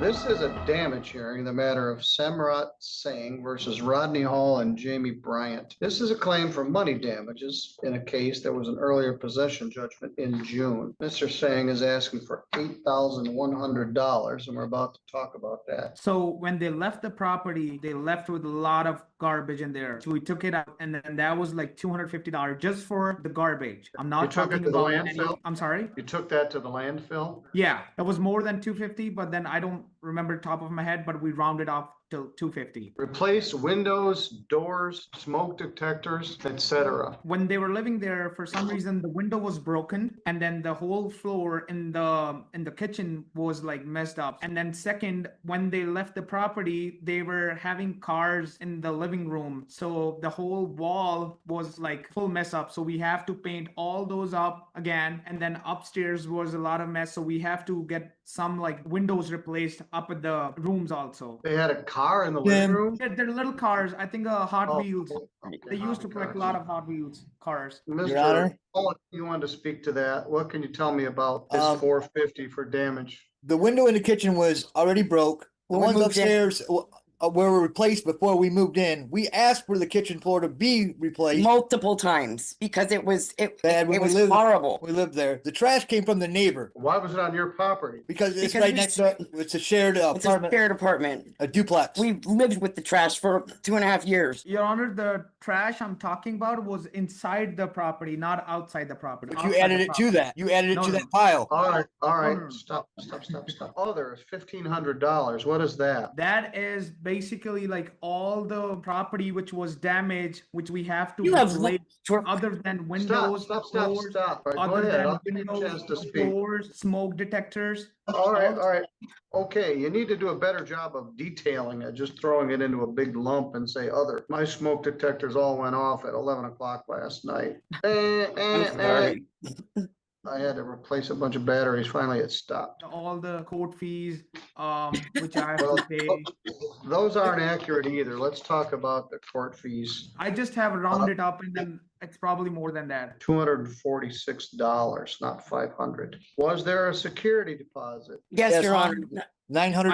This is a damage hearing in the matter of Samrat Singh versus Rodney Hall and Jamie Bryant. This is a claim for money damages in a case that was an earlier possession judgment in June. Mr. Singh is asking for $8,100, and we're about to talk about that. So when they left the property, they left with a lot of garbage in there. So we took it out, and then that was like $250 just for the garbage. I'm You not took it talking to the about landfill? I'm sorry. You took that to the landfill? Yeah, it was more than 250, but then I don't remember top of my head, but we rounded off to 250. Replace windows, doors, smoke detectors, etc. When they were living there, for some reason the window was broken, and then the whole floor in the kitchen was like messed up. And then second, when they left the property, they were having cars in the living room, so the whole wall was like full mess up. So we have to paint all those up again, and then upstairs was a lot of mess, so we have to get some like windows replaced up at the rooms also. They had a car in the living room? They're little cars. I think Hot Oh, Wheels. okay, They used to collect a lot of Hot Wheels cars. Mr. Honor? Paul, you wanted to speak to that. What can you tell me about this Um, 450 for damage? The window in the kitchen was already broke. The When we ones moved in. upstairs were replaced before we moved in. We asked for the kitchen floor to be replaced. Multiple times because it was Bad when it we was lived- horrible. We lived there. The trash came from the neighbor Why was it on your property? because it's Because right we- next to it's a shared It's a apartment, shared apartment. a duplex. We lived with the trash for 2.5 years. Your Honor, the trash I'm talking about was inside the property, not outside the property. But you Outside added the it to property. that. You added it No, to no. that pile. All right, no. stop. Oh, there is $1,500. What is that? That is basically like all the property which was damaged, which we have to You have replace, looked other than windows, Stop. floors, All right, go other ahead. than I'll give you a windows, chance to speak. floors, smoke detectors. All right. Okay, you need to do a better job of detailing it, just throwing it into a big lump and say other. My smoke detectors all went off at 11 o'clock last night. I'm sorry. I had to replace a bunch of batteries. Finally, it stopped. All the court fees, which I have Well, to pay. those aren't accurate either. Let's talk about the court fees. I just have rounded up, and then it's probably more than that. $246, not 500. Was there a security deposit? Yes, Your Honor. $900.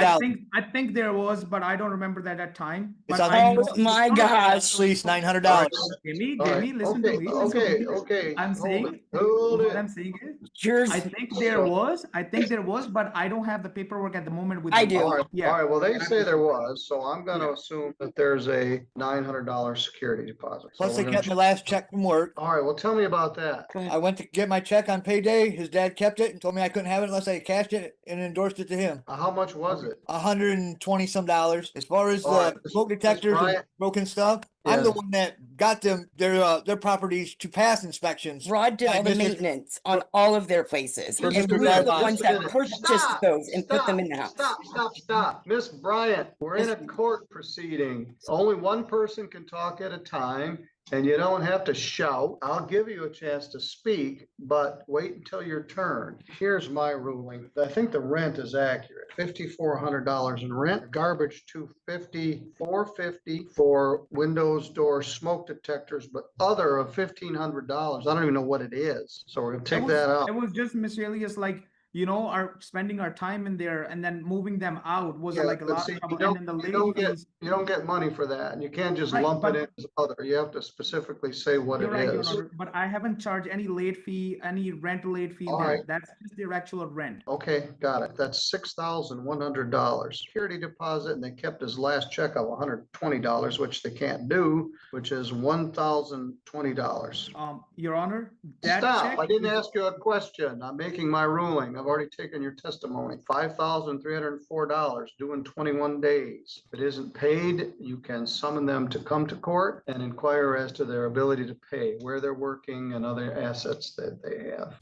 I think there was, but I don't remember that at time. It's But on I Oh know- my At gosh. least $900. Jamie, All right, listen to me. listen to me. Okay. I'm hold saying, it, hold what it. I'm saying is, Yours. I think there was, but I don't have the paperwork at the moment with I me. do. All Yeah. right, well, they say there was, so I'm gonna Yeah. assume that there's a $900 security deposit. So Plus, they we're kept my gonna- last check from work. All right, well, tell me about that. I went to get my check on payday. His dad kept it and told me I couldn't have it unless I cashed it and endorsed it to him. How much was it? $120 some. As far as All right, the smoke detectors and Bryant. broken stuff, I'm the Yes. one that got them their properties to pass inspections. Rod did all the Mr. maintenance on all of their places. For And Mr. we were the Landlord. ones that purchased those and put them in the house. Stop. Miss Bryant, we're in a court proceeding. Only one person can talk at a time. And you don't have to shout. I'll give you a chance to speak, but wait until your turn. Here's my ruling. I think the rent is accurate. $5,400 in rent, garbage $250, $450 for windows, doors, smoke detectors, but other of $1,500. I don't even know what it is. So we're gonna take that out. It was just miscellaneous, like, our spending our time in there and then moving them out was Yeah, like a but lot see, of trouble. you And then the don't late get, fees. you don't get money for that, and you can't just Right, lump it but- in as other. You have to specifically say what You're it right, Your is. Honor, but I haven't charged any late fee, any rental late fee All there. right. That's just their actual rent. Okay, got it. That's $6,100 security deposit, and they kept his last check of $120, which they can't do, which is $1,020. Your Honor, that Stop, check I didn't is- ask you a question. I'm making my ruling. I've already taken your testimony. $5,304, due in 21 days. If it isn't paid, you can summon them to come to court and inquire as to their ability to pay, where they're working and other assets that they have.